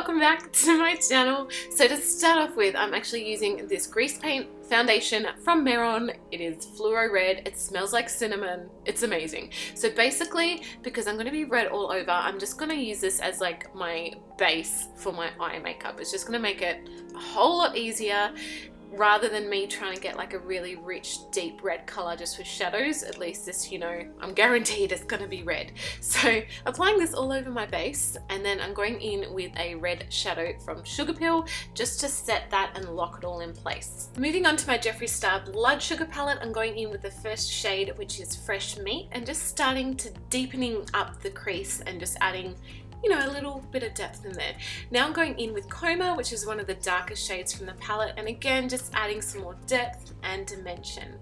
welcome back to my channel. So to start off with, I'm actually using this grease paint foundation from Meron. It is fluoro red, it smells like cinnamon, it's amazing. So basically, because I'm going to be red all over, I'm just going to use this as like my base for my eye makeup. It's just going to make it a whole lot easier, rather than me trying to get like a really rich deep red color just with shadows. At least this, you know, I'm guaranteed it's gonna be red. So applying this all over my base, and then I'm going in with a red shadow from Sugar Pill just to set that and lock it all in place. Moving on to my Jeffree Star Blood Sugar palette, I'm going in with the first shade, which is Fresh Meat, and just starting to deepening up the crease and just adding, you know, a little bit of depth in there. Now I'm going in with Coma, which is one of the darkest shades from the palette, and again just adding some more depth and dimension.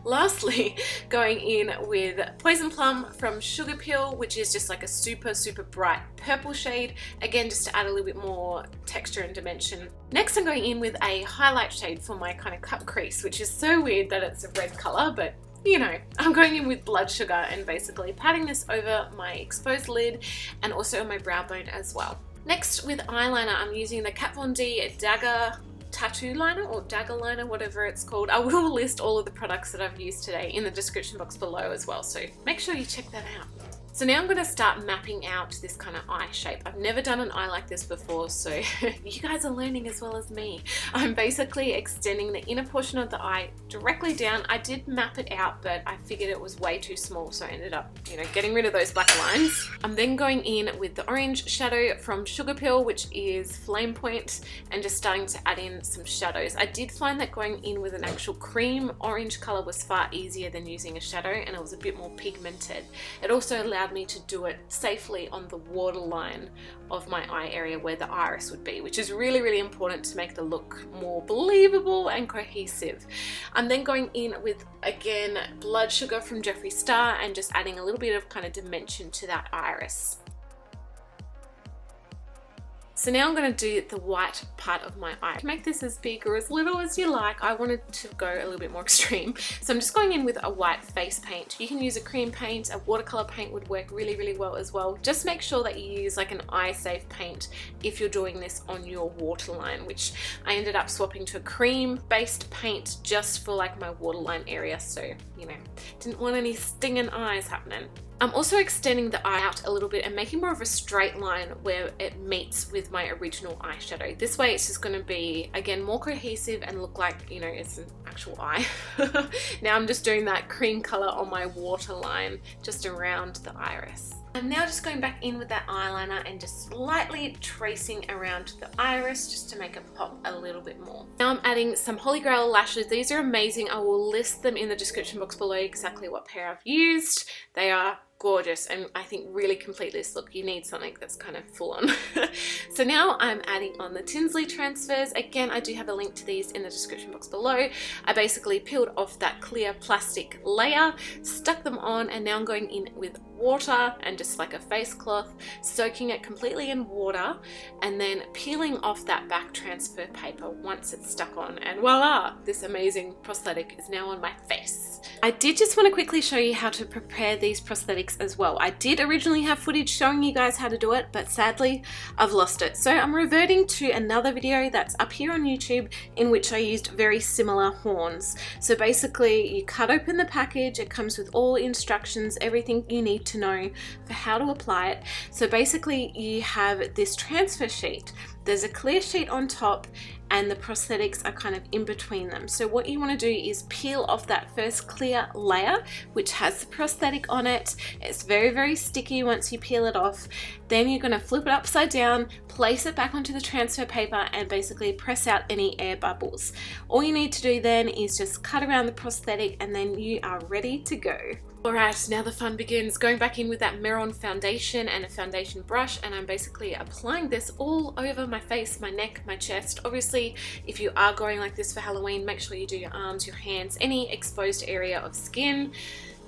Lastly, going in with Poison Plum from Sugar Pill, which is just like a super bright purple shade, again just to add a little bit more texture and dimension. Next I'm going in with a highlight shade for my kind of cut crease, which is so weird that it's a red color, but you know, I'm going in with Blood Sugar and basically patting this over my exposed lid and also on my brow bone as well. Next, with eyeliner, I'm using the Kat Von D Dagger Tattoo Liner or Dagger Liner, whatever it's called. I will list all of the products that I've used today in the description box below as well, so make sure you check that out. So now I'm going to start mapping out this kind of eye shape. I've never done an eye like this before, so you guys are learning as well as me. I'm basically extending the inner portion of the eye directly down. I did map it out, but I figured it was way too small, so I ended up, you know, getting rid of those black lines. I'm then going in with the orange shadow from Sugar Pill, which is Flame Point, and just starting to add in some shadows. I did find that going in with an actual cream orange color was far easier than using a shadow, and it was a bit more pigmented. It also allowed me to do it safely on the waterline of my eye area where the iris would be, which is really important to make the look more believable and cohesive. I'm then going in with, again, Blood Sugar from Jeffree Star and just adding a little bit of kind of dimension to that iris. So now I'm going to do the white part of my eye. To make this as big or as little as you like, I wanted to go a little bit more extreme. So I'm just going in with a white face paint. You can use a cream paint, a watercolor paint would work really well as well. Just make sure that you use like an eye safe paint if you're doing this on your waterline, which I ended up swapping to a cream based paint just for like my waterline area. So, you know, didn't want any stinging eyes happening. I'm also extending the eye out a little bit and making more of a straight line where it meets with my original eyeshadow. This way it's just going to be, again, more cohesive and look like, you know, it's an actual eye. Now I'm just doing that cream color on my waterline just around the iris. I'm now just going back in with that eyeliner and just slightly tracing around the iris just to make it pop a little bit more. Now I'm adding some Holy Grail lashes. These are amazing. I will list them in the description box below exactly what pair I've used. They are gorgeous and I think really complete this look. You need something that's kind of full on. So now I'm adding on the Tinsley Transfers. Again, I do have a link to these in the description box below. I basically peeled off that clear plastic layer, stuck them on, and now I'm going in with water and just like a face cloth, soaking it completely in water and then peeling off that back transfer paper once it's stuck on, and voila, this amazing prosthetic is now on my face. I did just want to quickly show you how to prepare these prosthetics as well. I did originally have footage showing you guys how to do it, but sadly I've lost it. So I'm reverting to another video that's up here on YouTube in which I used very similar horns. So basically you cut open the package, it comes with all instructions, everything you need to know for how to apply it. So basically you have this transfer sheet. There's a clear sheet on top and the prosthetics are kind of in between them. So what you want to do is peel off that first clear layer which has the prosthetic on it. It's very sticky once you peel it off. Then you're going to flip it upside down, place it back onto the transfer paper and basically press out any air bubbles. All you need to do then is just cut around the prosthetic and then you are ready to go. Alright, now the fun begins. Going back in with that Meron foundation and a foundation brush, and I'm basically applying this all over my face, my neck, my chest. Obviously, if you are going like this for Halloween, make sure you do your arms, your hands, any exposed area of skin.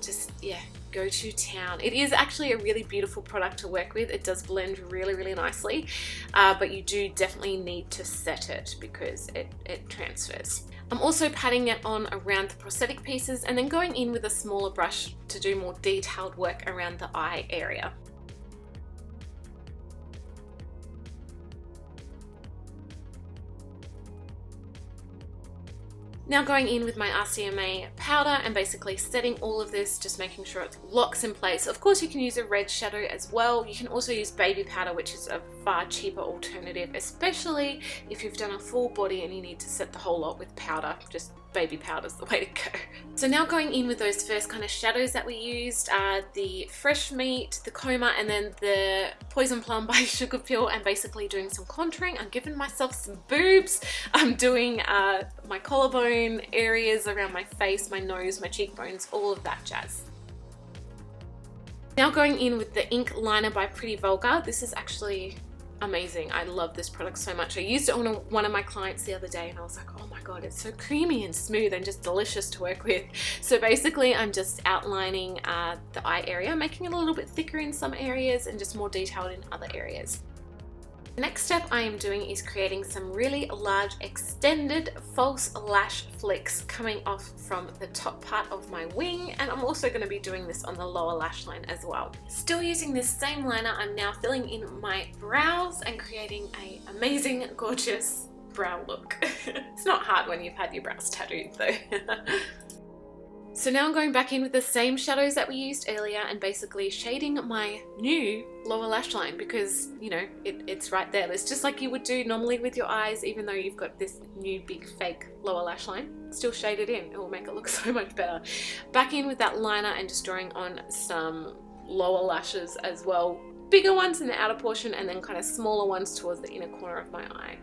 Just, yeah, go to town. It is actually a really beautiful product to work with. It does blend really nicely, but you do definitely need to set it because it transfers. I'm also patting it on around the prosthetic pieces and then going in with a smaller brush to do more detailed work around the eye area. Now going in with my RCMA powder and basically setting all of this, just making sure it locks in place. Of course you can use a red shadow as well. You can also use baby powder, which is a far cheaper alternative, especially if you've done a full body and you need to set the whole lot with powder. Just baby powder is the way to go. So now going in with those first kind of shadows that we used, the Fresh Meat, the Coma, and then the Poison Plum by Sugar Pill, and basically doing some contouring. I'm giving myself some boobs. I'm doing my collarbone areas around my face, my nose, my cheekbones, all of that jazz. Now going in with the Ink Liner by Pretty Vulgar. This is actually amazing. I love this product so much. I used it on one of my clients the other day and I was like, oh my god, it's so creamy and smooth and just delicious to work with. So basically I'm just outlining the eye area, making it a little bit thicker in some areas and just more detailed in other areas. The next step I am doing is creating some really large extended false lash flicks coming off from the top part of my wing, and I'm also going to be doing this on the lower lash line as well. Still using this same liner, I'm now filling in my brows and creating an amazing, gorgeous brow look. It's not hard when you've had your brows tattooed though. So now I'm going back in with the same shadows that we used earlier and basically shading my new lower lash line because, you know, it's right there. It's just like you would do normally with your eyes, even though you've got this new big fake lower lash line. Still shade it in. It will make it look so much better. Back in with that liner and just drawing on some lower lashes as well. Bigger ones in the outer portion and then kind of smaller ones towards the inner corner of my eye.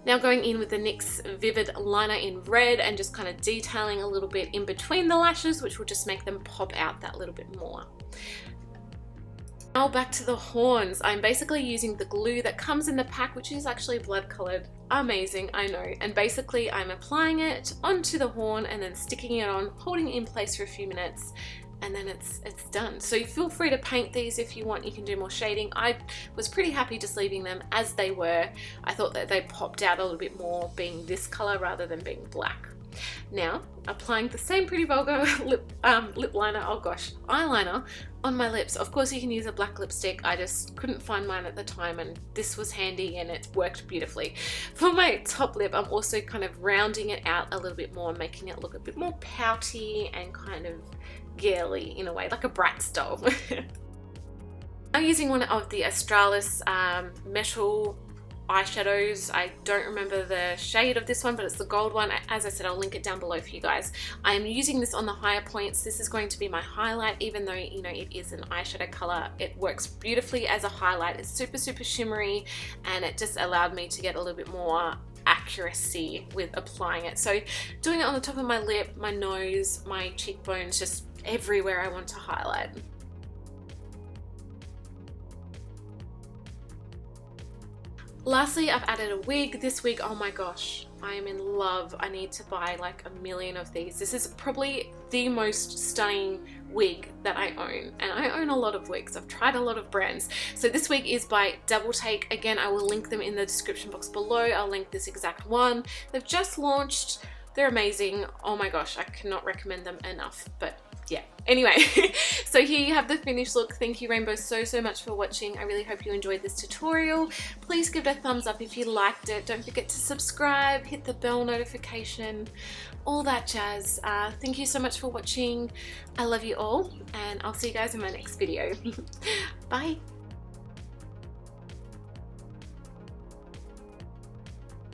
Now going in with the NYX Vivid Liner in red and just kind of detailing a little bit in between the lashes, which will just make them pop out that little bit more. Now back to the horns. I'm basically using the glue that comes in the pack, which is actually blood colored. Amazing, I know. And basically I'm applying it onto the horn and then sticking it on, holding it in place for a few minutes, and then it's done. So you feel free to paint these if you want. You can do more shading. I was pretty happy just leaving them as they were. I thought that they popped out a little bit more being this color rather than being black. Now applying the same Pretty Vulgar lip liner, oh gosh, eyeliner on my lips. Of course you can use a black lipstick. I just couldn't find mine at the time and this was handy and it worked beautifully. For my top lip, I'm also kind of rounding it out a little bit more, making it look a bit more pouty and kind of girly in a way, like a Bratz doll. I'm using one of the Australis metal eyeshadows. I don't remember the shade of this one, but it's the gold one. As I said, I'll link it down below for you guys. I am using this on the higher points. This is going to be my highlight, even though, you know, it is an eyeshadow color. It works beautifully as a highlight. It's super, super shimmery, and it just allowed me to get a little bit more accuracy with applying it. So doing it on the top of my lip, my nose, my cheekbones, just everywhere I want to highlight. Lastly, I've added a wig. This wig, oh my gosh, I am in love. I need to buy like 1,000,000 of these. This is probably the most stunning wig that I own, and I own a lot of wigs. I've tried a lot of brands. So this wig is by Double Take. Again, I will link them in the description box below. I'll link this exact one. They've just launched. They're amazing. Oh my gosh, I cannot recommend them enough, but yeah. Anyway, so here you have the finished look. Thank you, Rainbow, so much for watching. I really hope you enjoyed this tutorial. Please give it a thumbs up if you liked it. Don't forget to subscribe, hit the bell notification, all that jazz. Thank you so much for watching. I love you all, and I'll see you guys in my next video. Bye.